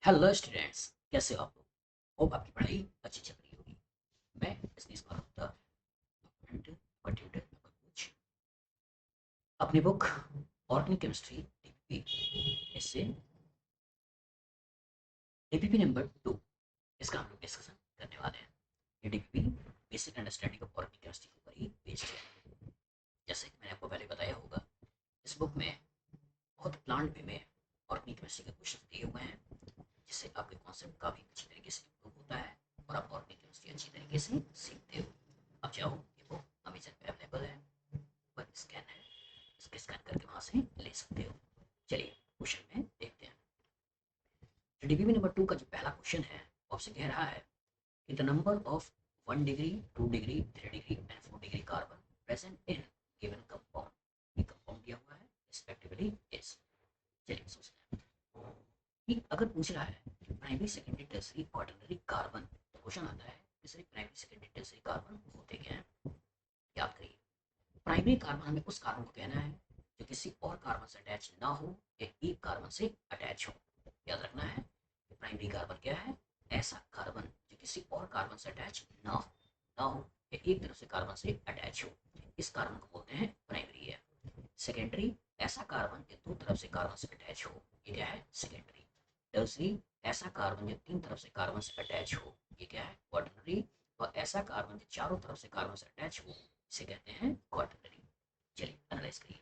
Hello students, कैसे हो आप लोग। होप आपकी पढ़ाई अच्छी चल रही होगी। मैं इसकी डॉक्यूमेंट कुछ अपनी बुक ऑर्गेनिक केमिस्ट्री डीपीपी इससे डीपीपी नंबर 2 इसका हम लोग डिस्कशन करने वाले हैं। ये DPP basic understanding of organic chemistry के ऊपर ही बेस्ड है। जैसे कि मैंने आपको पहले बताया होगा, इस बुक में बहुत प्लांट वे में ऑर्गेनिक केमिस्ट्री के क्वेश्चन दिए हुए हैं, जिससे आपके कॉन्सेप्ट काफ़ी अच्छी तरीके से इम्प्रूव होता है और आप ऑर्गेनिक केमिस्ट्री अच्छी तरीके से सीखते हो। अब चाहो ये बुक अमेजन पे अवेलेबल है, पर स्कैन है, इसके स्कैन करके वहाँ से ले सकते हो। चलिए क्वेश्चन में देखते हैं। तो डीबीबी नंबर 2 का जो पहला क्वेश्चन है, आपसे कह रहा है कि the number of 1 degree 2 degree 3 degree and 4 degree carbon present in given compound, ये कंपाउंड दिया हुआ है रिस्पेक्टिवली इज। चलिए सोचते हैं कि अगर पूछ रहा है primary secondary tertiary quaternary carbon, तो क्वेश्चन आता है कि sir primary secondary tertiary carbon होते क्या हैं। याद करिए, प्राइमरी कार्बन हमें उस कार्बन को कहना है जो किसी और कार्बन से अटैच ना हो या एक कार्बन से अटैच हो। याद रखना है कि प्राइमरी कार्बन क्या है, ऐसा कार्बन जो किसी और कार्बन से अटैच ना हो या एक तरफ से कार्बन से अटैच हो, इस कार्बन को बोलते हैं प्राइमरी है। सेकेंडरी, ऐसा कार्बन जो दो तरफ से कार्बन से अटैच हो, ये क्या है सेकेंडरी। टर्सरी, ऐसा कार्बन जो तीन तरफ से कार्बन से अटैच हो, ये क्या है क्वाटरनरी। और ऐसा कार्बन जो चारों तरफ से कार्बन से अटैच हो, इसे कहते हैं क्वाटरनरी। चलिए एनालाइज करिए।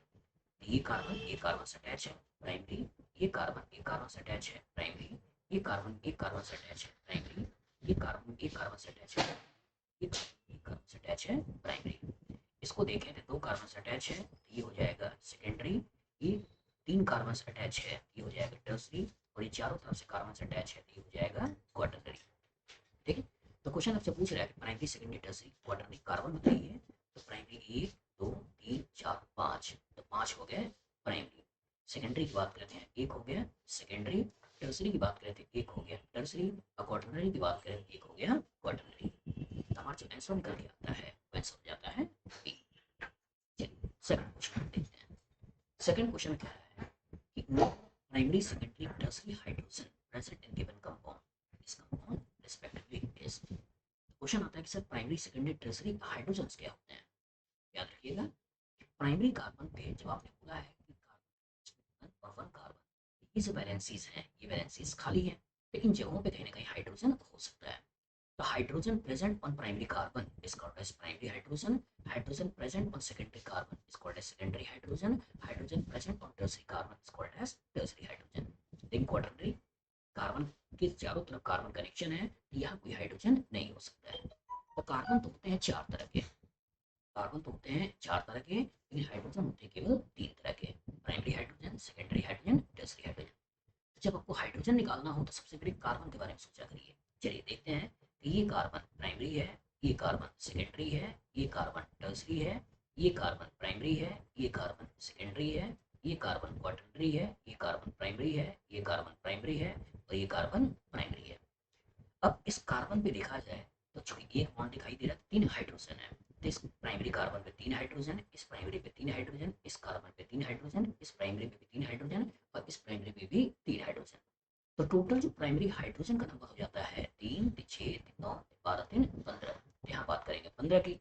ये कार्बन से अटैच है प्राइमरी, ये कार्बन एक कार्बन से अटैच है प्राइमरी, ये कार्बन एक कार्बन से अटैच है प्राइमरी, ये कार्बन एक कार्बन से अटैच है, ये कार्बन एक कार्बन से अटैच है प्राइमरी। इसको देखें तो दो कार्बन से अटैच है, तो ये हो जाएगा सेकेंडरी। ये तीन कार्बन से अटैच है, ये हो जाएगा टर्सरी। और ये चारों तरफ से कार्बन से अटैच है, तो ये हो जाएगा क्वाटरनरी। ठीक है। तो क्वेश्चन आपसे पूछ रहा है कि primary secondary tertiary quaternary carbon बताइए। तो प्राइमरी एक दो तीन चार पाँच, तो पाँच हो गए प्राइमरी। सेकेंडरी की बात करते हैं, एक हो गया सेकेंडरी। टर्सरी की बात करें तो एक हो गया टर्सरी। और क्वाटरनरी की बात करें तो एक हो गया क्वाटरनरी। तो हमारा जो आंसर निकल के आता है वो आंसर हो जाता है बी। चलिए सेकंड क्वेश्चन देखते हैं। सेकंड क्वेश्चन क्या है कि no primary secondary tertiary hydrogen present in given compound, इस कंपाउंड रिस्पेक्टिवली इज। क्वेश्चन आता है कि sir primary secondary tertiary hydrogen क्या होते हैं। याद रखिएगा, प्राइमरी कार्बन पे जब आपने बोला है कि कार्बन और वन कार्बन, ये जो वैलेंसीज हैं, ये वैलेंसीज खाली हैं, लेकिन जगहों पे कहीं ना कहीं हाइड्रोजन हो सकता है। The hydrogen present on primary carbon is called as primary hydrogen. Hydrogen present on secondary carbon is called as secondary hydrogen. Hydrogen present on tertiary carbon is called as tertiary hydrogen. लेकिन quaternary carbon के चारों तरफ carbon connection है, तो यहाँ कोई hydrogen नहीं हो सकता है। तो कार्बन तो होते हैं चार तरह के, कार्बन तो होते हैं चार तरह के, लेकिन हाइड्रोजन होते हैं केवल तीन तरह के। Primary hydrogen, secondary hydrogen, tertiary hydrogen. तो जब आपको हाइड्रोजन निकालना हो तो सबसे पहले कार्बन के बारे में सोचा करिए। चलिए देखते हैं कि ये कार्बन प्राइमरी है, ये कार्बन सेकेंडरी है, ये कार्बन टर्सरी है, ये कार्बन प्राइमरी है, ये कार्बन सेकेंडरी है, ये कार्बन क्वाटरनरी है, ये कार्बन प्राइमरी है, ये कार्बन प्राइमरी है, और ये कार्बन प्राइमरी है। अब इस कार्बन पे देखा जाए तो चूंकि एक बॉन्ड दिखाई दे रहा है, तीन हाइड्रोजन है। तो इस प्राइमरी कार्बन पे तीन हाइड्रोजन, इस प्राइमरी पे तीन हाइड्रोजन, इस कार्बन पे तीन हाइड्रोजन, इस प्राइमरी पे भी तीन हाइड्रोजन, और इस प्राइमरी पे भी तीन हाइड्रोजन। तो टोटल जो प्राइमरी हाइड्रोजन का नंबर हो जाता है तीन, छः, नौ, बारह, तीन, 15। यहाँ बात करेंगे 15 की।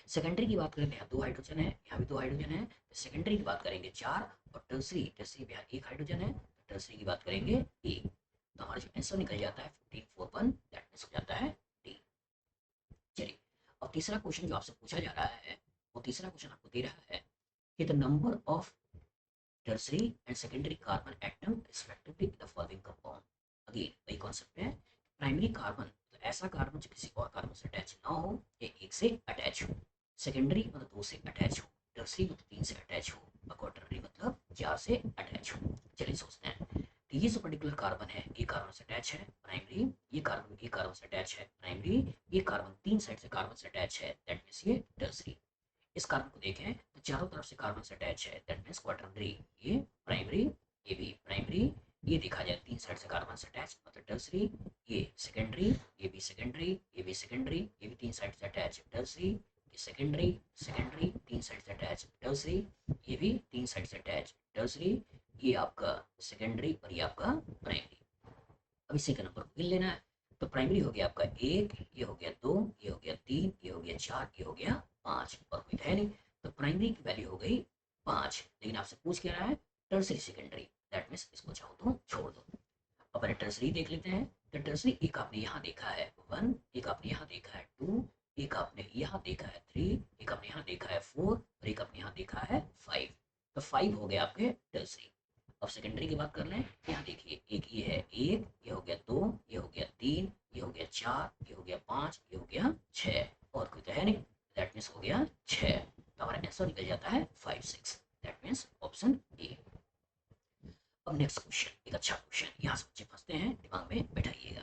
सेकेंडरी की बात करें तो यहाँ दो हाइड्रोजन है, यहाँ भी दो हाइड्रोजन है, तो सेकेंडरी की बात करेंगे चार। और टर्सरी, टर्सरी में यहाँ एक हाइड्रोजन है, तो टर्सरी की बात करेंगे एक। तो हमारा जो आंसर निकल जाता है 15 4 1, दैट मीन्स हो जाता है डी। चलिए अब तीसरा क्वेश्चन जो आपसे पूछा जा रहा है, वो तीसरा क्वेश्चन आपको दे रहा है कि the number of tertiary and secondary carbon atom respectively in the following compound। Again वही कॉन्सेप्ट है, प्राइमरी कार्बन तो ऐसा कार्बन जो किसी और कार्बन से अटैच ना हो या एक से अटैच हो, सेकेंडरी मतलब दो से अटैच हो, टर्सरी मतलब तीन से अटैच हो, और क्वाटरनरी मतलब चार से अटैच हो। चलिए सोचते हैं, तो ये जो पर्टिकुलर कार्बन है, ये कार्बन से अटैच है प्राइमरी, ये कार्बन से अटैच है प्राइमरी, ये कार्बन तीन साइड से कार्बन से अटैच है, दैट मीन्स ये टर्सरी। इस कार्बन को देखें तो चारों तरफ से कार्बन से अटैच है, दैट मीन्स क्वाटरनरी। ये प्राइमरी, ये भी प्राइमरी, ये देखा जाए तीन साइड से कार्बन से अटैच मतलब टर्सरी। ये सेकेंडरी, ये भी सेकेंडरी, ये भी सेकेंडरी, ये भी तीन साइड से अटैच टर्सरी। ये सेकेंडरी, सेकेंडरी तीन साइड से अटैच टर्सरी, ये भी तीन साइड से अटैच टर्सरी। ये आपका सेकेंडरी और ये आपका प्राइमरी। अब इसी के नंबर को गिन लेना है। तो प्राइमरी हो गया आपका 1, ये हो गया 2, ये हो गया 3, ये हो गया 4, ये हो गया 5, और कोई तो है नहीं। तो प्राइमरी की वैल्यू हो गई 5, लेकिन आपसे पूछ क्या रहा है, टर्सरी सेकेंडरी, दैट मीन्स इसको चाहो तो छोड़ दो। अब पहले टर्सरी देख लेते हैं। तो टर्सरी एक आपने यहाँ देखा है 1, एक आपने यहाँ देखा है 2, एक आपने यहाँ देखा है 3, एक आपने यहाँ देखा है 4, और एक आपने यहाँ देखा है 5। तो 5 हो गया आपके टर्सरी। अब सेकेंडरी की बात कर लें। यहाँ देखिए, एक ये है 1, ये हो गया 2, ये हो गया 3, ये हो गया 4, ये हो गया 5, ये हो गया 6, और कोई तो है नहीं, दैट मीन्स हो गया 6। तो हमारा आंसर निकल जाता है 5 6, दैट मीन्स ऑप्शन ए। अब नेक्स्ट क्वेश्चन, एक अच्छा क्वेश्चन, यहाँ से बच्चे फंसते हैं, दिमाग में बैठाइएगा।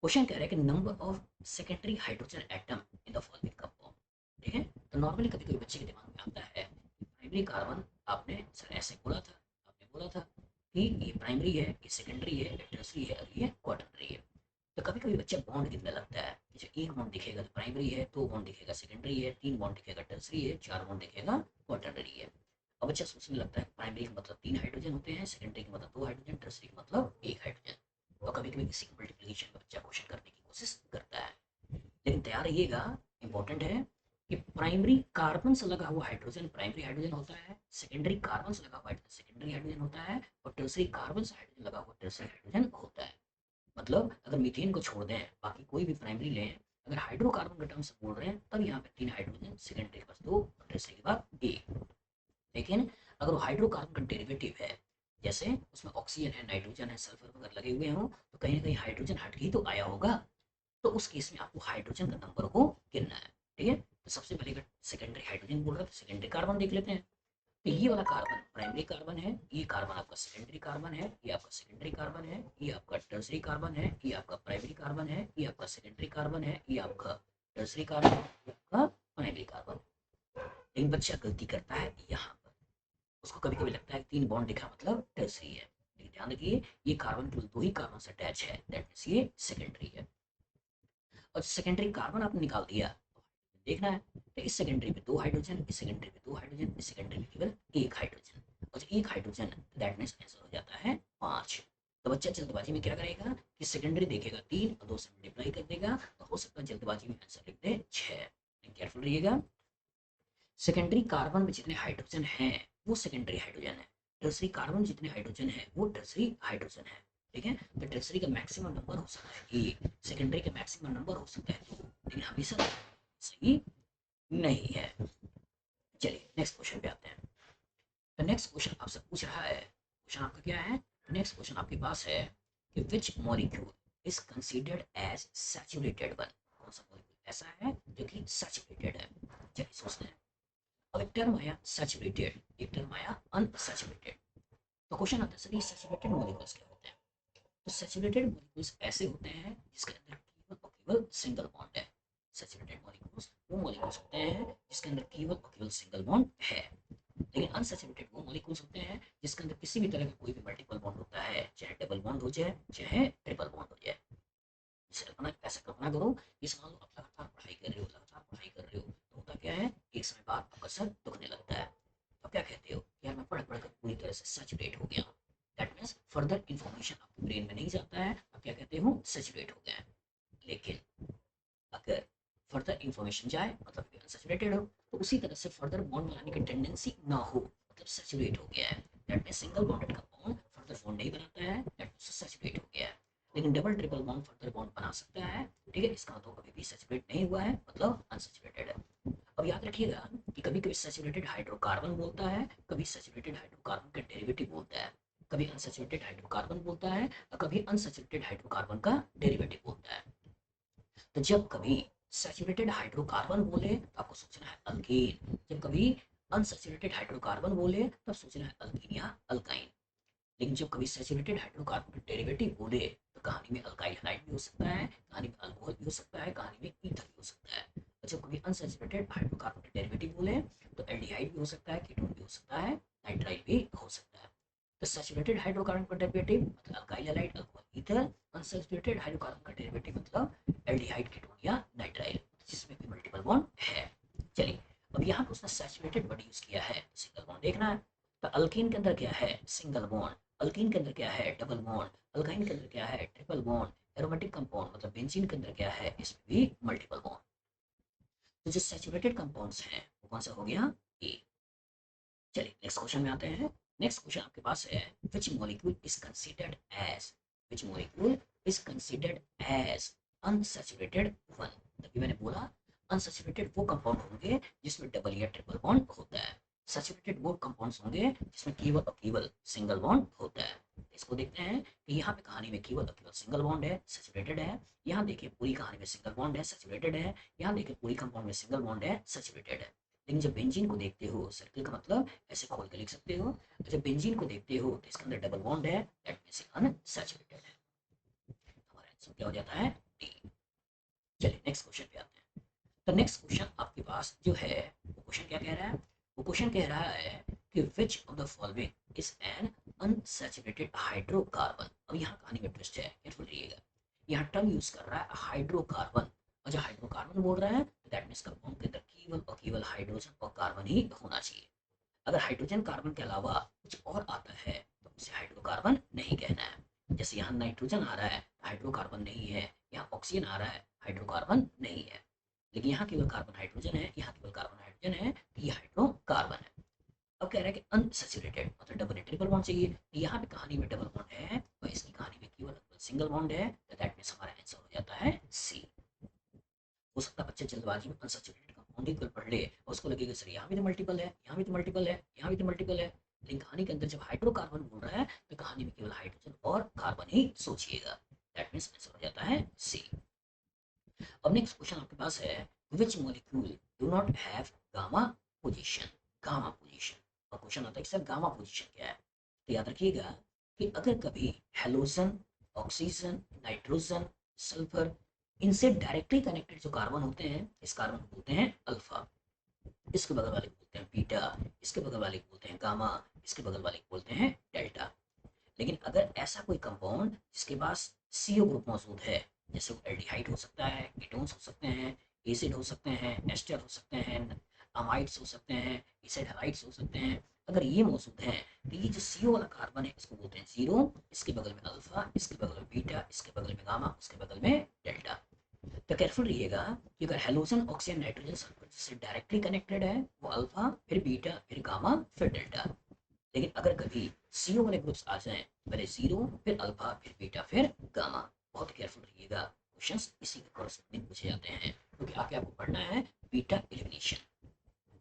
क्वेश्चन कह रहा है कि number of secondary hydrogen atom in the following compound. ठीक है, तो नॉर्मली कभी कभी बच्चे के दिमाग में आता है प्राइमरी कार्बन, आपने सर ऐसे बोला था, आपने बोला था कि ये प्राइमरी है, ये सेकेंडरी है, ये टर्सरी है, और ये क्वाटरनरी है। तो कभी कभी बच्चा बॉन्ड कितना लगता है कि जो एक बॉन्ड दिखेगा तो प्राइमरी है, दो बॉन्ड दिखेगा सेकेंडरी है, तीन बॉन्ड दिखेगा टर्सरी है, चार बॉन्ड दिखेगा क्वाटरनरी है। अब बच्चा सोचने लगता है प्राइमरी का मतलब 3 हाइड्रोजन होते हैं, सेकेंडरी का मतलब 2 हाइड्रोजन, टर्सरी का मतलब 1 हाइड्रोजन। और कभी कभी इसी मल्टीप्लिकेशन में बच्चा क्वेश्चन करने की कोशिश करता है। लेकिन तैयार रहिएगा, इंपॉर्टेंट है कि प्राइमरी कार्बन से लगा हुआ हाइड्रोजन प्राइमरी हाइड्रोजन होता है, सेकेंडरी कार्बन से लगा हुआ हाइड्रोजन सेकेंडरी हाइड्रोजन होता है, और टर्सरी कार्बन से हाइड्रोजन लगा हुआ टर्सरी हाइड्रोजन होता है। मतलब अगर मीथेन को छोड़ दें, बाकी कोई भी प्राइमरी लें, अगर हाइड्रोकार्बन के टर्म से बोल रहे हैं, तब यहाँ पे 3 हाइड्रोजन, सेकेंडरी के पास 2, और टर्सरी के बाद 1। लेकिन अगर वो हाइड्रोकार्बन का डेरिवेटिव है, जैसे उसमें ऑक्सीजन है, नाइट्रोजन है, सल्फर वगैरह लगे हुए हों, तो कहीं ना कहीं हाइड्रोजन हट के ही तो आया होगा। तो उस केस में आपको हाइड्रोजन का नंबर को गिनना है। ठीक है, तो सबसे पहले अगर सेकेंडरी हाइड्रोजन बोल रहा है तो सेकेंडरी कार्बन देख लेते हैं। तो ये वाला कार्बन प्राइमरी कार्बन है, ये कार्बन आपका सेकेंडरी कार्बन है, ये आपका सेकेंडरी कार्बन है, ये आपका टर्सरी कार्बन है, ये आपका प्राइमरी कार्बन है, ये आपका सेकेंडरी कार्बन है, ये आपका टर्सरी कार्बन है, ये आपका प्राइमरी कार्बन। लेकिन बच्चा गलती करता है यहाँ पर, उसको कभी कभी लगता है कि 3 बॉन्ड दिखा मतलब टर्सरी है, लेकिन ध्यान रखिए ये कार्बन केवल 2 ही कार्बन से अटैच है, दैट मीन्स ये सेकेंडरी है। और सेकेंडरी कार्बन आपने निकाल दिया, देखना है तो इस सेकेंडरी में 2 हाइड्रोजन, इस सेकेंडरी में 2 हाइड्रोजन, इस सेकेंडरी में केवल 1 हाइड्रोजन, और 1 हाइड्रोजन, दैट मीन्स आंसर हो जाता है 5। तो बच्चा जल्दबाजी में क्या करेगा कि सेकेंडरी देखेगा 3 और 2 से मल्टीप्लाई कर देगा, तो हो सकता है जल्दबाजी में आंसर लिख दे 6। केयरफुल रहिएगा, सेकेंडरी कार्बन में जितने हाइड्रोजन हैं वो सेकेंडरी हाइड्रोजन है, टर्सरी कार्बन में जितने हाइड्रोजन है वो टर्सरी हाइड्रोजन है। ठीक है, तो टर्सरी का मैक्सिमम नंबर हो सकता है 1, सेकेंडरी का मैक्सिमम नंबर हो सकता है 2, लेकिन हमेशा सही नहीं है। चलिए नेक्स्ट क्वेश्चन पे आते हैं। तो नेक्स्ट क्वेश्चन आपसे पूछ रहा है, क्वेश्चन आपका क्या है, नेक्स्ट क्वेश्चन आपके पास है कि which molecule is considered as saturated one. कौन सा मॉलिक्यूल ऐसा है जो कि सैचुरेटेड है। चलिए सोचते हैं। अब एक टर्म आया सैचुरेटेड, एक टर्म आया अनसैचुरेटेड। तो क्वेश्चन आता है सर ये सैचुरेटेड मॉलिक्यूल्स क्या होते हैं। तो सैचुरेटेड मॉलिक्यूल्स ऐसे होते हैं जिसके अंदर केवल और केवल सिंगल बॉन्ड है। सैचुरेटेड मॉलिक्यूल्स वो मॉलिक्यूल्स होते हैं जिसके अंदर केवल और केवल सिंगल बॉन्ड है। लेकिन अनसैचुरेटेड वो मॉलिक्यूल्स होते हैं जिसके अंदर किसी भी तरह का कोई भी मल्टीपल बॉन्ड होता है, चाहे डबल बॉन्ड हो जाए चाहे ट्रिपल बॉन्ड हो जाए। जैसे कल्पना, ऐसा कल्पना करो कि मान लो आप लगातार पढ़ाई कर रहे हो, लगातार पढ़ाई कर रहे हो, तो होता क्या है एक समय बाद आपका सर दुखने लगता है। तो क्या कहते हो, यार मैं पढ़ पढ़ कर पूरी तरह से सैचुरेट हो गया। दैट मीन्स फर्दर इंफॉर्मेशन आपके ब्रेन में नहीं जाता है, आप क्या कहते हो, सैचुरेट हो गया। लेकिन अगर फर्दर इंफॉर्मेशन जाए मतलब कि अनसैचुरेटेड हो, तो उसी तरह से फर्दर बॉन्ड बनाने की टेंडेंसी ना हो, मतलब सैचुरेट हो गया है। That means single bonded compound further bond नहीं बनाता है, दैट मीन्स सैचुरेट हो गया है। लेकिन double triple bond further bond बना सकता है। ठीक है, इसका तो कभी भी सैचुरेट नहीं हुआ है, मतलब अनसैचुरेटेड है। अब याद रखिएगा कि कभी कभी सैचुरेटेड हाइड्रोकार्बन बोलता है, कभी सैचुरेटेड हाइड्रोकार्बन का डेरिवेटिव बोलता है, कभी अनसैचुरेटेड हाइड्रोकार्बन बोलता है, और कभी अनसैचुरेटेड हाइड्रोकार्बन का डेरिवेटिव बोलता है। तो जब कभी सैचुरेटेड हाइड्रोकार्बन बोले तो आपको सोचना है अल्कीन, जब कभी अनसैचुरेटेड हाइड्रोकार्बन बोले तब सोचना है अल्कीन या अल्काइन। लेकिन जब कभी सैचुरेटेड हाइड्रोकार्बन का डेरिवेटिव बोले तो कहानी में अल्काइल हाइड भी हो सकता है, कहानी में अल्कोहल भी हो सकता है, कहानी में ईथर भी हो सकता है। और जब कभी अनसैचुरेटेड हाइड्रोकार्बन का डेरिवेटिव बोले तो एल्डिहाइड भी हो सकता है, कीटोन भी हो सकता है, नाइट्राइल भी हो सकता है। तो सैचुरेटेड हाइड्रोकार्बन का डेरिवेटिव मतलब alkyl halide, alcohol, ether. Unsaturated hydrocarbon का डेरिवेटिव मतलब एल्डिहाइड, कीटोन या नाइट्राइल, जिसमें भी मल्टीपल बॉन्ड है। चलिए, अब यहाँ पे उसने सैचुरेटेड वर्ड यूज किया है, सिंगल बॉन्ड देखना है। तो अल्कीन के अंदर क्या है, सिंगल बॉन्ड। अल्कीन के अंदर क्या है, डबल बॉन्ड, अल्काइन के अंदर क्या है, ट्रिपल बॉन्ड, एरोमेटिक कंपाउंड मतलब बेंजीन के अंदर क्या है, इसमें भी मल्टीपल बॉन्ड। तो जो सैचुरेटेड कंपाउंड्स हैं वो कौन सा हो गया, ए। चलिए नेक्स्ट क्वेश्चन में आते हैं। नेक्स्ट क्वेश्चन आपके पास है, which molecule is considered as, which molecule is considered as unsaturated one. तभी मैंने बोला अनसैचुरेटेड वो कंपाउंड होंगे जिसमें डबल या ट्रिपल बॉन्ड होता है, सैचुरेटेड वो कंपाउंड्स होंगे जिसमें केवल और केवल सिंगल बॉन्ड होता है। इसको देखते हैं कि यहाँ पे कहानी में केवल और केवल सिंगल बॉन्ड है, सैचुरेटेड है। यहाँ देखिए पूरी कहानी में सिंगल बॉन्ड है, सैचुरेटेड है। यहाँ देखिए पूरी कंपाउंड में सिंगल बॉन्ड है, सैचुरेटेड है। लेकिन जब बेंजीन को देखते हो, सर्कल का मतलब ऐसे खोल के लिख सकते हो, जब बेंजीन को देखते हो तो इसके अंदर डबल बॉन्ड है, दैट मींस अनसैचुरेटेड है। हमारा आंसर क्या हो जाता है, डी। चलिए नेक्स्ट क्वेश्चन पे आते हैं। तो नेक्स्ट क्वेश्चन आपके पास जो है वो क्वेश्चन क्या कह रहा है, वो क्वेश्चन कह रहा है कि which of the following is an unsaturated hydrocarbon. अब यहाँ कहानी में ट्विस्ट है, केयरफुल रहिएगा। यहाँ टर्म यूज कर रहा है हाइड्रोकार्बन, और जब हाइड्रोकार्बन बोल रहा है तो दैट मींस कंपाउंड के अंदर केवल और केवल हाइड्रोजन और कार्बन ही होना चाहिए। अगर हाइड्रोजन कार्बन के अलावा कुछ और आता है तो उसे हाइड्रोकार्बन नहीं कहना है। जैसे यहाँ नाइट्रोजन आ रहा है, हाइड्रोकार्बन नहीं है। यहाँ ऑक्सीजन आ रहा है, हाइड्रोकार्बन नहीं है। लेकिन यहाँ केवल कार्बन हाइड्रोजन है, यहाँ केवल कार्बन हाइड्रोजन है, तो ये हाइड्रोकार्बन है। अब कह रहा है कि अनसैचुरेटेड मतलब डबल या ट्रिपल बॉन्ड चाहिए, तो यहाँ पे कहानी में डबल बॉन्ड है और इसकी कहानी में केवल सिंगल बॉन्ड है, तो दैट मींस हमारा आंसर हो जाता है सी। हो सकता है बच्चे जल्दबाजी में अनसैचुरेटेड कंपाउंड ही पढ़ ले और उसको लगेगा सर यहाँ भी तो मल्टीपल है, यहाँ भी तो मल्टीपल है, यहाँ भी तो मल्टीपल है। लेकिन कहानी के अंदर जब हाइड्रोकार्बन बोल रहा है तो कहानी में केवल हाइड्रोजन और कार्बन ही सोचिएगा, दैट मींस आंसर हो जाता है सी। अब नेक्स्ट क्वेश्चन आपके पास है, which molecule do not have gamma position, gamma position. और क्वेश्चन आता है कि सर गामा पोजीशन क्या है। तो याद रखिएगा कि अगर कभी हेलोजन, ऑक्सीजन, नाइट्रोजन, सल्फर, इनसे डायरेक्टली कनेक्टेड जो कार्बन होते हैं, इस कार्बन को बोलते हैं अल्फा, इसके बगल वाले को बोलते हैं बीटा, इसके बगल वाले को बोलते हैं गामा, इसके बगल वाले को बोलते हैं डेल्टा। लेकिन अगर ऐसा कोई कंपाउंड जिसके पास सीओ ग्रुप मौजूद है, जैसे वो एल्डिहाइड हो सकता है, कीटोन्स हो सकते हैं, एसिड हो सकते हैं, एस्टर हो सकते हैं, अमाइड्स हो सकते हैं, एसिड हैलाइड्स हो सकते हैं, अगर ये मौजूद हैं तो ये जो सीओ वाला कार्बन है इसको बोलते हैं जीरो, इसके बगल में अल्फा, इसके बगल में बीटा, इसके बगल में गामा, उसके बगल में डेल्टा। तो केयरफुल रहिएगा कि अगर हेलोजन, ऑक्सीजन, नाइट्रोजन, सल्फर से डायरेक्टली कनेक्टेड है वो अल्फा, फिर बीटा, फिर गामा, फिर डेल्टा। लेकिन अगर कभी सीओ वाले ग्रुप्स आ जाएं, पहले जीरो, फिर अल्फा, फिर बीटा, फिर गामा, बहुत केयरफुल रहिएगा, क्वेश्चंस इसी के कॉरस्पॉन्डिंग पूछे जाते हैं। क्योंकि आगे आपको पढ़ना है बीटा एलिमिनेशन,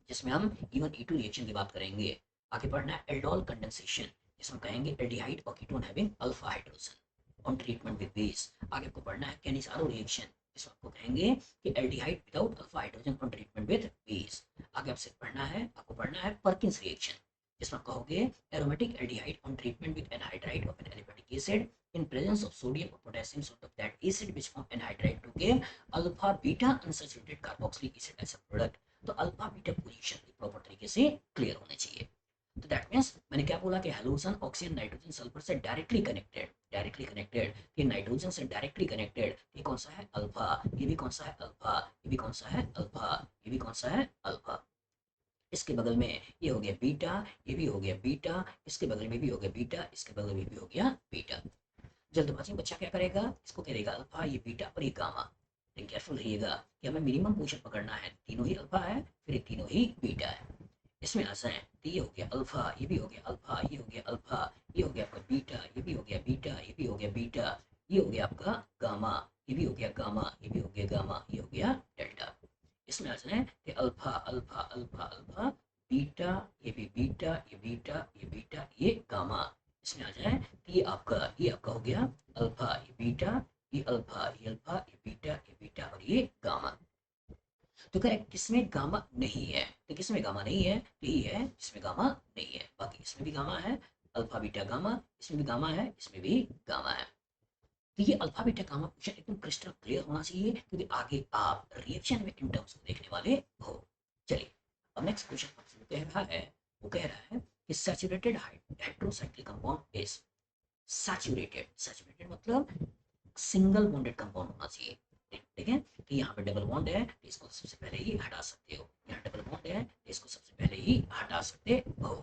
जिसमें हम इवन E2 रिएक्शन की बात करेंगे। आगे पढ़ना है एल्डोल कंडेंसेशन, जिसमें कहेंगे एल्डिहाइड और ketone having alpha hydrogen on treatment with base. आगे आपको पढ़ना है कैनिसारो रिएक्शन, जिसमें आपको कहेंगे कि aldehyde without alpha hydrogen on treatment with base. आगे आपको पढ़ना है पर्किंस रिएक्शन, जिसमें आप कहोगे aromatic aldehyde on treatment with anhydride of an aliphatic acid in presence of sodium or potassium salt of that acid which form anhydride to give alpha beta unsaturated carboxylic acid as a product। तो alpha beta position proper तरीके से clear होने चाहिए। तो that means मैंने क्या बोला कि हेलोजन, ऑक्सीजन, नाइट्रोजन, सल्फर से डायरेक्टली कनेक्टेड, ये नाइट्रोजन से डायरेक्टली कनेक्टेड, ये कौन सा है अल्फा, ये भी कौन सा है अल्फा, ये भी कौन सा है अल्फा, ये भी कौन सा है अल्फा। इसके बगल में ये हो गया बीटा, ये भी हो गया बीटा, इसके बगल में भी हो गया बीटा, इसके बगल में भी हो गया बीटा। जल्दबाजी में बच्चा क्या करेगा, इसको करेगा अल्फा, ये बीटा और ये गामा। लेकिन केयरफुल रहिएगा कि हमें मिनिमम पोजीशन पकड़ना है, तीनों ही अल्फा है, फिर ये तीनों ही बीटा है। इसमें आसान है, तो ये हो गया अल्फा, ये भी हो गया अल्फा, ये हो गया अल्फा, ये हो गया आपका बीटा, ये भी हो गया बीटा, ये भी हो गया बीटा, ये हो गया आपका गामा, ये भी हो गया गामा, ये भी हो गया गामा, ये हो गया डेल्टा। इसमें आसान है कि alpha alpha alpha alpha, beta, ये भी बीटा, ये बीटा, ये बीटा, ये गामा। इसमें आ जाए तो ये आपका हो गया अल्फा, ये बीटा, ये अल्फा, ये अल्फा, ये बीटा, ये बीटा और ये गामा। तो करेक्ट किसमें गामा नहीं है, तो किसमें गामा नहीं है, तो यही है जिसमें गामा नहीं है। बाकी इसमें भी गामा है, अल्फा बीटा गामा, इसमें भी गामा है, इसमें भी गामा है। तो ये अल्फा बीटा गामा क्वेश्चन एकदम क्रिस्टल क्लियर होना चाहिए, क्योंकि आगे आप रिएक्शन में इन टर्म्स को देखने वाले हो। चलिए अब नेक्स्ट क्वेश्चन आपसे वो कह रहा है, वो कह रहा है कि saturated heterocyclic compound is saturated मतलब सिंगल बॉन्डेड कंपाउंड होना चाहिए। ठीक है, तो यहाँ पे डबल बॉन्ड है तो इसको सबसे पहले ही हटा सकते हो, यहाँ डबल बॉन्ड है तो इसको सबसे पहले ही हटा सकते हो।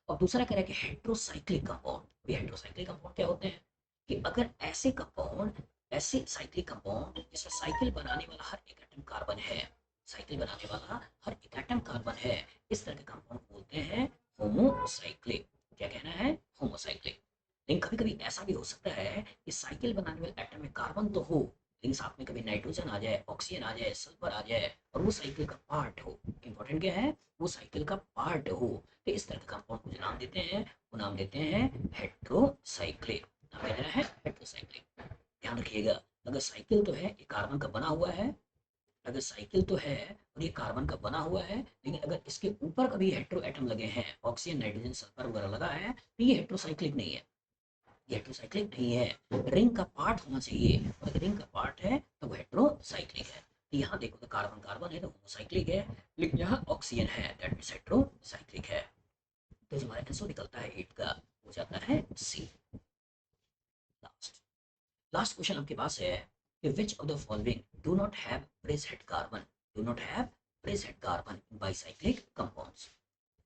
और दूसरा कह रहा है कि हेट्रोसाइक्लिक कंपाउंड। ये हेट्रोसाइक्लिक कंपाउंड क्या होते हैं कि अगर ऐसे कंपाउंड, ऐसे साइक्लिक कंपाउंड जिसमें साइकिल बनाने वाला हर एक एटम कार्बन है, साइकिल बनाने वाला हर एक एटम कार्बन है, इस तरह के कंपाउंड को बोलते हैं होमोसाइक्लिक। क्या कहना है? होमोसाइक्लिक। लेकिन कभी कभी ऐसा भी हो सकता है कि साइकिल बनाने वाले एटम में कार्बन तो हो, लेकिन साथ में कभी नाइट्रोजन आ जाए, ऑक्सीजन आ जाए, सल्फर आ जाए, और वो साइकिल का पार्ट हो। इंपॉर्टेंट क्या है? वो साइकिल का पार्ट हो। तो इस तरह के कंपाउंड को जो नाम देते हैं वो नाम देते हैं हेट्रोसाइक्लिक। नाम क्या देना है? हेट्रोसाइक्लिक। ध्यान रखिएगा, अगर साइकिल तो है, ये कार्बन का बना हुआ है, अगर साइकिल तो है और ये कार्बन का बना हुआ है, लेकिन अगर इसके ऊपर कभी हेट्रो एटम लगे हैं, ऑक्सीजन, नाइट्रोजन, सल्फर वगैरह लगा है, तो ये हेट्रोसाइक्लिक नहीं है। ये हेट्रोसाइक्लिक नहीं है, रिंग का पार्ट होना चाहिए, और अगर रिंग का पार्ट है तो वो हेट्रोसाइक्लिक है। तो यहाँ देखो, तो कार्बन कार्बन है तो होमोसाइक्लिक है, लेकिन यहाँ ऑक्सीजन है, दैट मींस हेट्रोसाइक्लिक है। तो जो हमारा आंसर निकलता है 8 का, हो जाता है सी। लास्ट लास्ट क्वेश्चन आपके पास है कि which of the following do not have bridge head carbon, do not have bridge head carbon in bicyclic compounds.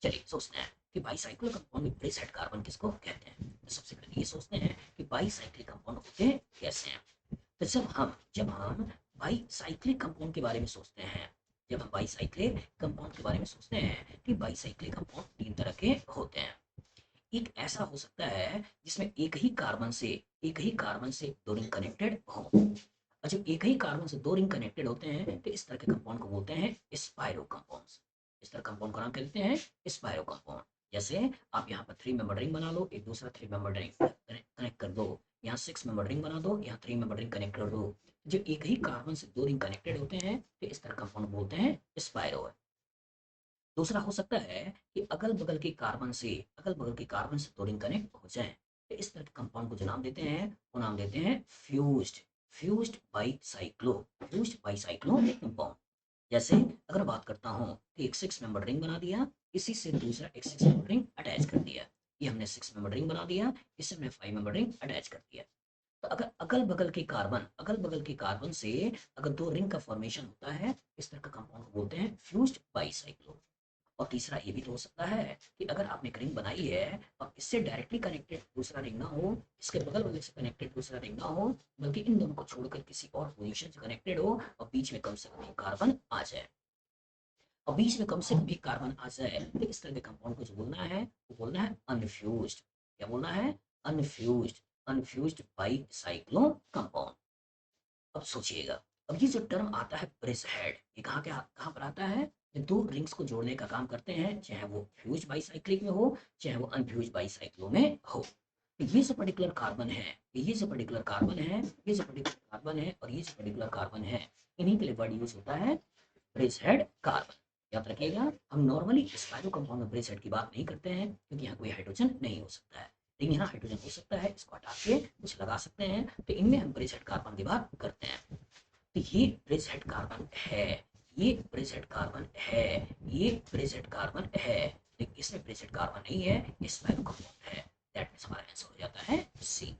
चलिए सोचते हैं कि बाइसाइक्लिक कंपाउंड में ब्रिज हेड कार्बन किसको कहते हैं। तो सबसे पहले ये सोचते हैं कि बाइसाइक्लिक कंपाउंड होते कैसे हैं। तो जब हम बाइसाइक्लिक कंपाउंड के बारे में सोचते हैं, जब हम बाइसाइक्लिक कंपाउंड के बारे में सोचते हैं कि बाइसाइक्लिक कंपाउंड 3 तरह के होते हैं। एक ऐसा हो सकता है जिसमें एक ही कार्बन से 2 रिंग कनेक्टेड हो। और जब एक ही कार्बन से 2 रिंग कनेक्टेड होते हैं तो इस तरह के कंपाउंड को बोलते हैं स्पाइरो कंपाउंड्स। इस तरह कंपाउंड का नाम कहते हैं स्पाइरो कंपाउंड। जैसे आप यहाँ पर 3 मेंबर रिंग बना लो, एक दूसरा 3 मेंबर रिंग कनेक्ट कर दो, यहाँ 6 मेंबर रिंग बना दो, यहाँ 3 मेंबर रिंग कनेक्ट कर दो। जब एक ही कार्बन से 2 रिंग कनेक्टेड होते हैं तो इस तरह कंपाउंड बोलते हैं स्पाइरो। दूसरा हो सकता है कि अगल बगल के कार्बन से 2 रिंग कनेक्ट हो जाए, तो इस तरह के कंपाउंड को जो नाम देते हैं वो नाम देते हैं फ्यूज्ड, फ्यूज्ड बाईसाइक्लो कंपाउंड। जैसे अगर बात करता हूँ कि एक 6 मेंबर रिंग बना दिया, इसी से दूसरा एक 6 मेंबर रिंग अटैच कर दिया, ये हमने 6 मेंबर रिंग बना दिया, इससे हमने 5 मेंबर रिंग अटैच कर दिया। तो अगर अगल बगल के कार्बन से अगर 2 रिंग का फॉर्मेशन होता है, इस तरह का कंपाउंड को बोलते हैं फ्यूज्ड बाईसाइक्लो। और तीसरा ये भी तो हो सकता है कि अगर आपने एक रिंग बनाई है और इससे डायरेक्टली कनेक्टेड दूसरा रिंग ना हो, इसके बगल वाले से कनेक्टेड दूसरा रिंग ना हो, बल्कि इन दोनों को छोड़कर किसी और पोजीशन से कनेक्टेड हो, और बीच में कम से कम एक कार्बन आ जाए, और बीच में कम से कम एक कार्बन आ जाए, तो इस तरह के कंपाउंड को जो बोलना है वो बोलना है अनफ्यूज्ड। क्या बोलना है? अनफ्यूज्ड। Unfused bicyclo compound. अब सोचिएगा, अब ये जो टर्म आता है ब्रिज हेड, ये कहाँ पर आता है? ये 2 रिंग्स को जोड़ने का काम करते हैं, चाहे वो फ्यूज बाईसाइक्लिक में हो, चाहे वो अनफ्यूज बाईसाइक्लो में हो। तो ये जो पर्टिकुलर कार्बन है, ये जो पर्टिकुलर कार्बन है, ये जो पर्टिकुलर कार्बन है और ये जो पर्टिकुलर कार्बन है, इन्हीं के लिए वर्ड यूज होता है ब्रिज हेड कार्बन। याद रखिएगा, हम नॉर्मली स्पाइरो कंपाउंड में ब्रिज हेड की बात नहीं करते हैं, क्योंकि यहाँ कोई हाइड्रोजन नहीं हो सकता है, लेकिन यहाँ हाइड्रोजन हो सकता है, इसको हटा के कुछ लगा सकते हैं, तो इनमें हम ब्रिज हेड कार्बन की बात करते हैं। तो ये ब्रिज हेड कार्बन है, ये ब्रिज हेड कार्बन है, ये ब्रिज हेड कार्बन है, लेकिन इसमें ब्रिज हेड कार्बन नहीं है, इसमें कंपाउंड है। दैट मींस हमारा आंसर हो जाता है सी।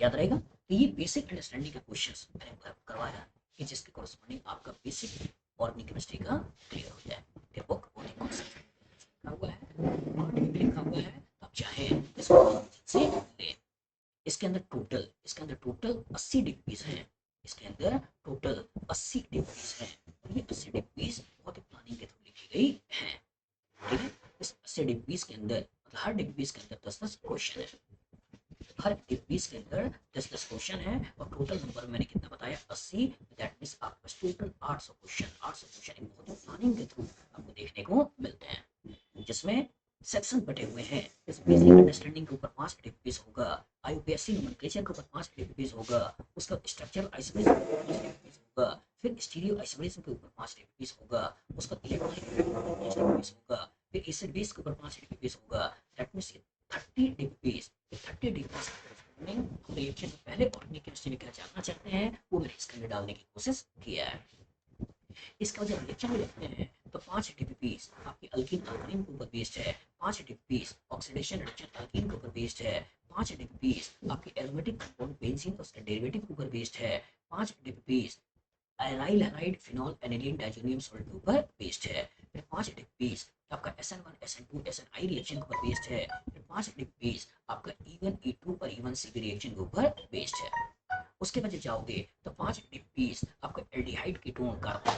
याद रहेगा, तो ये बेसिक अंडरस्टैंडिंग का क्वेश्चंस मैंने करवाया कि जिसके कॉरस्पॉन्डिंग आपका बेसिक ऑर्गेनिक केमिस्ट्री का क्लियर हो जाए। ये बुक बहुत ही कॉन्सेप्ट लिखा हुआ है, पार्ट में भी लिखा हुआ है, आप चाहे इसको से लें। इसके अंदर टोटल 80 डिग्रीज हैं, इसके अंदर टोटल 80 डिग्रीज हैं, और ये 80 डिग्रीज बहुत ही प्लानिंग के थ्रू लिखी गई हैं। ठीक है, इस 80 डिग्रीज के अंदर मतलब हर डिग्रीज के अंदर 10-10 क्वेश्चन है, हर 20 के अंदर 10-10 क्वेश्चन है, और टोटल नंबर मैंने कितना बताया 80। दैट मींस आपके पास टोटल 800 क्वेश्चन बहुत प्लानिंग के थ्रू आपको देखने को मिलते हैं, जिसमें सेक्शन बटे हुए हैं। इस बेसिक अंडरस्टैंडिंग के ऊपर 5 डिग्रीज होगा, आईयूपीएससी नोमेनक्लेचर के ऊपर 5 डिग्रीज होगा, उसका स्ट्रक्चर आइसोलेशन के ऊपर 5 डिग्रीज होगा, फिर स्टीरियो आइसोलेशन के ऊपर 5 डिग्रीज होगा, उसका इलेक्ट्रॉनिक के ऊपर 5 डिग्रीज होगा, फिर एसिड बेस के ऊपर 5 डिग्रीज होगा। That means 30 degrees, 30 degrees reaction पहले ऑर्गेनिक केमिस्ट्री में क्या जानना चाहते हैं वो मैंने इसके अंदर डालने की कोशिश किया है। इसका जब रिएक्शन में लिखते हैं तो 5 डीपीपीस आपकी अल्कीन अल्काइन के ऊपर बेस्ड है, 5 डीपीपीस ऑक्सीडेशन रिडक्शन अल्कीन के ऊपर बेस्ड है, 5 डीपीपीस आपकी एरोमेटिक कंपाउंड बेंजीन और उसके डेरिवेटिव के ऊपर बेस्ड है, 5 DPPs aryl halide phenol aniline diazonium salt के ऊपर बेस्ड है, फिर 5 डिग्रीज आपका SN1 SN2 SNI रिएक्शन के ऊपर बेस्ड है, फिर 5 डिग्रीज आपका E1 E2 और E1 C रिएक्शन के ऊपर बेस्ड है। उसके बाद जब जाओगे तो 5 डिग्रीज आपका एल्डिहाइड कीटोन कार्बन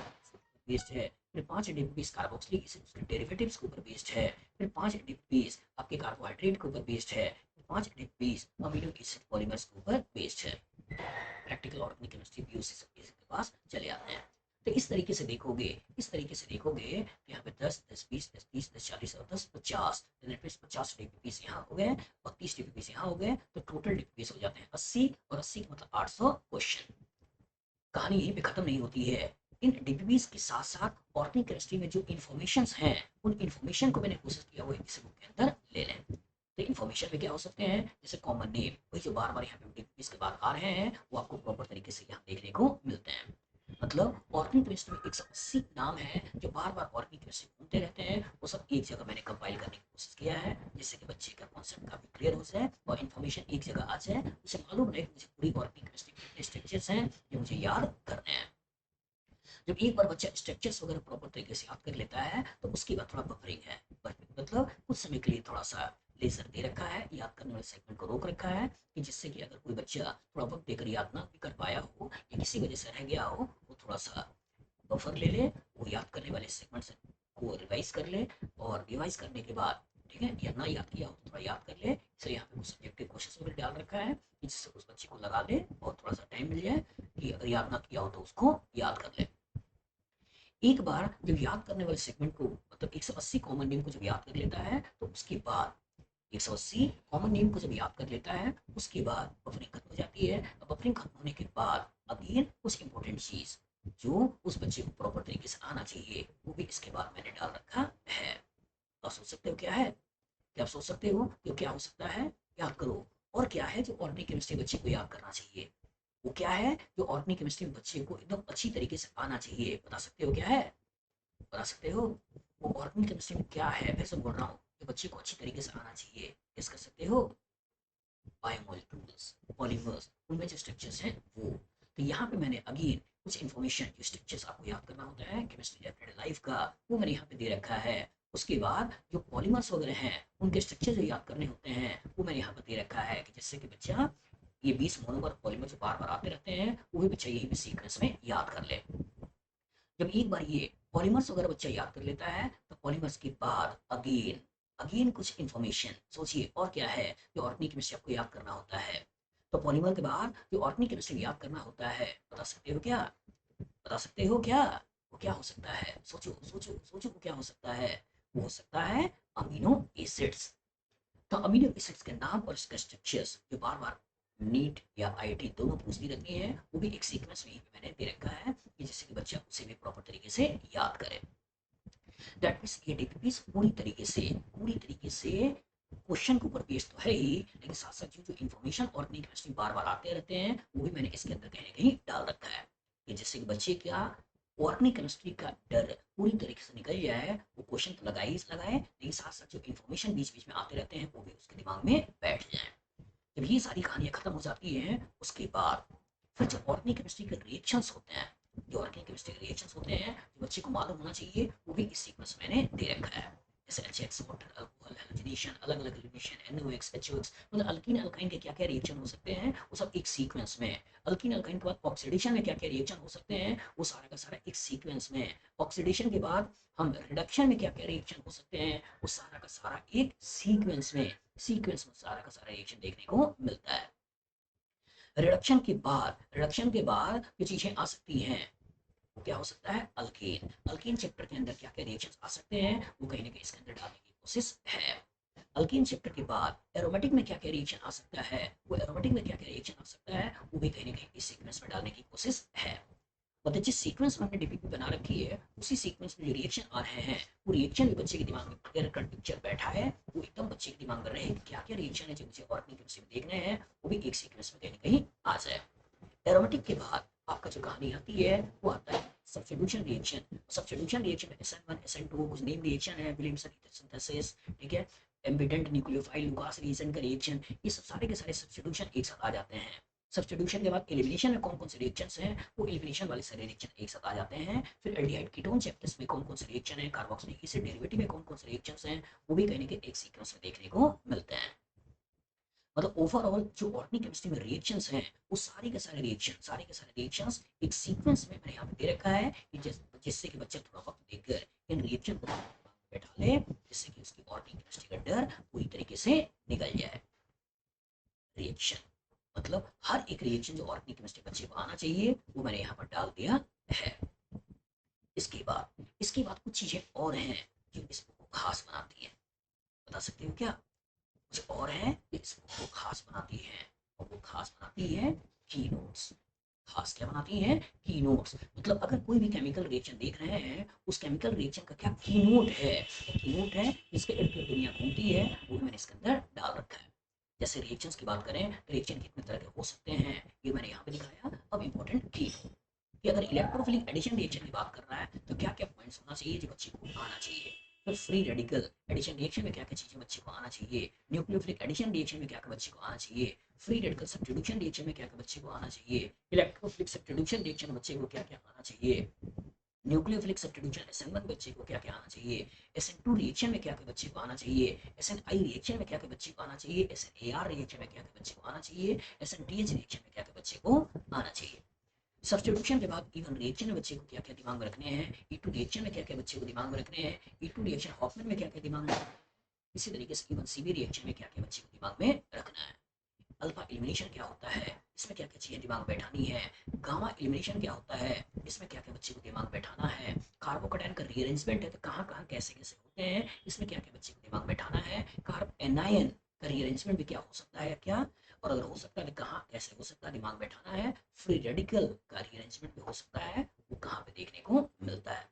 बेस्ड है, फिर 5 डिग्रीज कार्बोक्सिलिक एसिड उसके डेरिवेटिव्स के ऊपर बेस्ड है, फिर 5 डिग्रीज आपके कार्बोहाइड्रेट के ऊपर बेस्ड है, 5 डिग्रीज अमीनो एसिड पॉलीमर्स के ऊपर बेस्ड है। प्रैक्टिकल ऑर्गेनिक केमिस्ट्री भी उसी सब के पास चले आते हैं। तो इस तरीके से देखोगे, तो यहाँ पे 10 10 20 10 30 10 40 और 10 50, 50 डिग्री पीस यहाँ हो गए और 30 डिग्री पीस यहाँ हो गए, तो टोटल डिग्री पीस हो जाते हैं 80 और 80 का मतलब 800 क्वेश्चन। कहानी यहीं पे खत्म नहीं होती है। इन डिग्रीज के साथ साथ ऑर्गेनिक केमिस्ट्री में जो इन्फॉर्मेशन हैं उन इन्फॉर्मेशन को मैंने कोशिश किया वो इस बुक के अंदर ले लें। तो इन्फॉर्मेशन में क्या हो सकते हैं, जैसे कॉमन नेम, वही जो बार बार यहाँ पे डिग्रीज के बाद आ रहे हैं वो आपको प्रॉपर तरीके से यहाँ देखने को मिलते हैं। मतलब ऑर्गेनिक केमिस्ट्री में 180 नाम है जो बार बार ऑर्गेनिक केमिस्ट्री घूमते रहते हैं, वो सब एक जगह मैंने कंपाइल करने की कोशिश किया है जिससे कि बच्चे का कॉन्सेप्ट काफी क्लियर हो जाए और इन्फॉर्मेशन एक जगह आ जाए, उसे मालूम रहे मुझे पूरी ऑर्गेनिक केमिस्ट्री के स्ट्रक्चर्स हैं जो मुझे याद करने हैं। जब एक बार बच्चा स्ट्रक्चर्स वगैरह प्रॉपर तरीके से याद कर लेता है तो उसके बाद थोड़ा बफरिंग है, मतलब कुछ समय के लिए थोड़ा सा लेजर दे रखा है, याद करने वाले सेगमेंट को रोक रखा है कि जिससे कि अगर कोई बच्चा थोड़ा वक्त देकर याद ना भी कर पाया हो या किसी वजह से रह गया हो वो थोड़ा सा बफर ले ले, वो याद करने वाले सेगमेंट्स को रिवाइज कर ले और रिवाइज करने के बाद ठीक है, या ना याद किया हो तो थोड़ा याद कर ले। इसलिए यहाँ पे कुछ सब्जेक्टिव क्वेश्चन वगैरह डाल रखा है कि जिससे उस बच्चे को लगा दे और थोड़ा सा टाइम मिल जाए कि अगर याद ना किया हो तो उसको याद कर ले। एक बार जब याद करने वाले सेगमेंट को मतलब 180 कॉमन नेम को जब याद कर लेता है तो उसके बाद 180 कॉमन नेम को जब याद कर लेता है उसके बाद बफरिंग खत्म हो जाती है। अब बफरिंग खत्म होने के बाद अगेन कुछ इंपॉर्टेंट चीज जो उस बच्चे को प्रॉपर तरीके से आना चाहिए वो भी इसके बाद मैंने डाल रखा है। आप सोच सकते हो क्या है, क्या आप सोच सकते हो कि क्या हो सकता है, याद करो। और क्या है जो ऑर्डिनरी केमिस्ट्री बच्चे को याद करना चाहिए, वो क्या है जो ऑर्गेनिक केमिस्ट्री में बच्चे को एकदम अच्छी तरीके से आना चाहिए, बता सकते हो क्या है, बता सकते हो वो ऑर्गेनिक केमिस्ट्री में क्या है, फिर से बोल रहा हूँ जो बच्चे को अच्छी तरीके से आना चाहिए, गेस कर सकते हो। बायोमोलिक्यूल्स, पॉलीमर्स, उनमें जो स्ट्रक्चर्स हैं वो। तो यहाँ पे मैंने अगेन कुछ इन्फॉर्मेशन जो स्ट्रक्चर्स आपको याद करना होता है केमिस्ट्री एवरीडे लाइफ का वो मैंने यहाँ पे दे रखा है। उसके बाद जो पॉलीमर्स वगैरह हैं उनके स्ट्रक्चर जो याद करने होते हैं वो मैंने यहाँ पर दे रखा है कि जिससे कि बच्चा ये 20 मोनोमर पॉलीमर जो बार बार आते रहते हैं वो भी बच्चा यही भी सीक्वेंस में याद कर ले। जब एक बार ये पॉलीमर्स वगैरह बच्चा याद कर लेता है तो पॉलीमर्स के बाद अगेन अगेन कुछ इंफॉर्मेशन सोचिए और क्या है जो ऑर्गेनिक केमिस्ट्री आपको याद करना होता है। तो पॉलीमर के बाद जो ऑर्गेनिक केमिस्ट्री याद करना होता है बता सकते हो क्या, बता सकते हो क्या, वो क्या हो सकता है, सोचो सोचो सोचो वो क्या हो सकता है। वो हो सकता है अमीनो एसिड्स। तो अमीनो एसिड्स के नाम और इसका स्ट्रक्चर्स जो बार बार नीट या आईआईटी दोनों पूछती रहती है वो भी एक सीक्वेंस में ही मैंने दे रखा है कि जिससे कि बच्चा उसे भी प्रॉपर तरीके से याद करे। दैट मीन्स ये डेटाबेस पूरी तरीके से क्वेश्चन के ऊपर बेस्ड तो है ही, लेकिन साथ साथ जो इन्फॉर्मेशन और क्वेश्चन बार बार आते रहते हैं वो भी मैंने इसके अंदर कहीं ना कहीं डाल रखा है कि जिससे कि बच्चे क्या ऑर्गेनिक केमिस्ट्री का डर पूरी तरीके से निकल जाए। वो क्वेश्चन तो लगाए ही लगाए लेकिन साथ साथ जो इन्फॉर्मेशन बीच बीच में आते रहते हैं वो भी उसके दिमाग में बैठ जाए। जब ये सारी कहानियां खत्म हो जाती हैं उसके बाद फिर जो ऑर्गेनिक केमिस्ट्री के रिएक्शंस होते हैं, जो ऑर्गेनिक केमिस्ट्री के रिएक्शंस होते हैं जो बच्चे को मालूम होना चाहिए वो भी इस सीक्वेंस में मैंने दे रखा है। जैसे एचएक्स वाटर अल्कोहल हैलोजिनेशन अलग अलग एलिमिनेशन एनओएक्स एचओएक्स मतलब अल्कीन अल्काइन के क्या क्या रिएक्शन हो सकते हैं वो सब एक सीक्वेंस में। अल्कीन अल्काइन के बाद ऑक्सीडेशन में क्या क्या रिएक्शन हो सकते हैं वो सारा का सारा एक सीक्वेंस में। ऑक्सीडेशन के बाद हम रिडक्शन में क्या क्या रिएक्शन हो सकते हैं वो सारा का सारा एक सीक्वेंस में, सीक्वेंस में सारा का सारा रिएक्शन देखने को मिलता है। रिडक्शन के बाद जो चीजें आ सकती हैं वो क्या हो सकता है, अल्केन। अल्केन चैप्टर के अंदर क्या क्या रिएक्शंस आ सकते हैं वो कहीं ना कहीं इसके अंदर डालने की कोशिश है। अल्केन चैप्टर के बाद एरोमेटिक में क्या क्या रिएक्शन आ सकता है, वो एरोमेटिक में क्या क्या रिएक्शन आ सकता है वो भी कहीं ना कहीं इस सीक्वेंस में डालने की कोशिश है। मतलब जिस सीक्वेंस में हमने डीपीपी बना रखी है उसी सीक्वेंस में जो रिएक्शन आ रहे हैं वो रिएक्शन भी बच्चे के दिमाग में क्लियर कट पिक्चर बैठा है, वो एकदम बच्चे के दिमाग में रहे कि क्या क्या रिएक्शन है जो मुझे ऑर्गेनिक केमिस्ट्री में देखने हैं वो भी एक सीक्वेंस में कहीं ना कहीं आ जाए। एरोमेटिक के बाद आपका जो कहानी आती है वो आता है सब्स्टिट्यूशन रिएक्शन। सब्स्टिट्यूशन रिएक्शन में SN1 SN2 कुछ नेम रिएक्शन है, विलियमसन सिंथेसिस, ठीक है, एम्बिडेंट न्यूक्लियोफाइल लुकास रिएक्शन का रिएक्शन, ये सब सारे के सारे सब्स्टिट्यूशन एक साथ आ जाते हैं। सब्स्टिट्यूशन के बाद एलिमिनेशन में कौन कौन से रिएक्शंस हैं, वो एलिमिनेशन वाले सारे रिएक्शन एक साथ आ जाते हैं। फिर एल्डिहाइड कीटोन चैप्टर्स में कौन कौन से रिएक्शन है, कार्बोक्सिलिक एसिड डेरिवेटिव में कौन कौन से रिएक्शंस हैं, वो भी कहने के एक सीक्वेंस में देखने को मिलते हैं। मतलब ओवरऑल जो ऑर्गेनिक केमिस्ट्री में रिएक्शंस हैं, वो सारे के सारे रिएक्शंस एक सीक्वेंस में मैंने यहाँ पे दे रखा है कि जिससे कि बच्चे थोड़ा वक्त देकर इन रिएक्शन को बैठा ले, जिससे कि उसकी ऑर्गेनिक केमिस्ट्री का डर पूरी तरीके से निकल जाए। रिएक्शन मतलब हर एक रिएक्शन जो ऑर्गेनिक केमिस्ट्री बच्चे को आना चाहिए वो मैंने यहाँ पर डाल दिया है। इसके बाद कुछ चीजें और हैं जो इस बुक को खास बनाती हैं, बता सकते हो क्या? कुछ और है इस बुक को खास बनाती है, और वो खास बनाती है की नोट्स। खास क्या बनाती है? की नोट्स। मतलब अगर कोई भी केमिकल रिएक्शन देख रहे हैं, उस केमिकल रिएक्शन का क्या की नोट है, की नोट है जिसके इर्द गिर्द दुनिया घूमती है, वो मैंने इसके अंदर डाल रखा है। जैसे रिएक्शंस की बात करें, रिएक्शन कितने तरह के हो सकते हैं, ये मैंने यहाँ पे दिखाया। अब इंपॉर्टेंट की कि अगर इलेक्ट्रोफिलिक एडिशन रिएक्शन की बात कर रहा है तो क्या क्या पॉइंट्स होना चाहिए जो बच्चे को आना चाहिए। फिर फ्री रेडिकल एडिशन रिएक्शन में क्या क्या चीजें बच्चे को आना चाहिए, न्यूक्लियोफिलिक एडिशन रिएक्शन में क्या क्या बच्चे को आना चाहिए, फ्री रेडिकल सब्स्टिट्यूशन रिएक्शन में क्या क्या बच्चे को आना चाहिए, इलेक्ट्रोफिलिक सब्स्टिट्यूशन रिएक्शन में बच्चे को क्या क्या आना चाहिए, न्यूक्लियोफिलिक सब्स्टिट्यूशन SN1 बच्चे को क्या क्या आना चाहिए, SN2 रिएक्शन में क्या क्या बच्चे को आना चाहिए, SNI रिएक्शन में क्या क्या बच्चे को आना चाहिए, SNAR रिएक्शन में क्या क्या बच्चे को आना चाहिए, SNTH रिएक्शन में क्या क्या बच्चे को आना चाहिए। सब्स्टिट्यूशन के बाद इवन रिएक्शन में बच्चे को क्या क्या दिमाग में रखने हैं, E2 रिएक्शन में क्या क्या बच्चे को दिमाग में रखने हैं, E2 रिएक्शन हॉफमैन में क्या क्या दिमाग में रखना है, इसी तरीके से इवन CB रिएक्शन में क्या क्या बच्चे को दिमाग में रखना है। अल्फा एलिमिनेशन क्या होता है, इसमें क्या क्या चीजें दिमाग में बैठानी है, गामा एलिमिनेशन क्या होता है, इसमें क्या क्या बच्चे को दिमाग में बैठाना है, कार्बोकैटायन का रीअरेंजमेंट है तो कहाँ कहाँ कैसे कैसे होते हैं, इसमें क्या क्या बच्चे को दिमाग में बैठाना है, कार्ब एनायन का रीअरेंजमेंट भी क्या हो सकता है क्या, और अगर हो सकता है तो कहाँ कैसे हो सकता है, दिमाग में बैठाना है। फ्री रेडिकल का रीअरेंजमेंट भी हो सकता है, वो कहाँ पे देखने को मिलता है।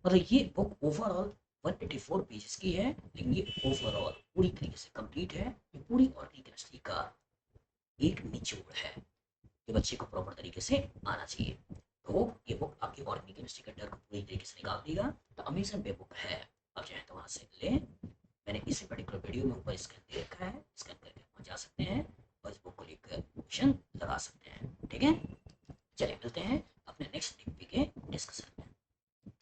मतलब ये बुक ओवरऑल 184 पेजेस की है, लेकिन ये ओवरऑल पूरी तरीके से कंप्लीट है। ये पूरी ऑर्गेनिक केमिस्ट्री का एक निचोड़ है कि बच्चे को प्रॉपर तरीके से आना चाहिए। तो ये बुक आपकी ऑर्गेनिक केमिस्ट्री का डर को पूरी तरीके से निकाल देगा। तो अमेजन पे बुक है, आप चाहे तो वहां से ले। मैंने इसी पर्टिकुलर वीडियो में ऊपर स्कैन दे रखा है, स्कैन करके पहुंच जा सकते हैं और इस बुक को लेकर क्वेश्चन लगा सकते हैं। ठीक है, चलिए मिलते हैं अपने नेक्स्ट टॉपिक के डिस्कशन।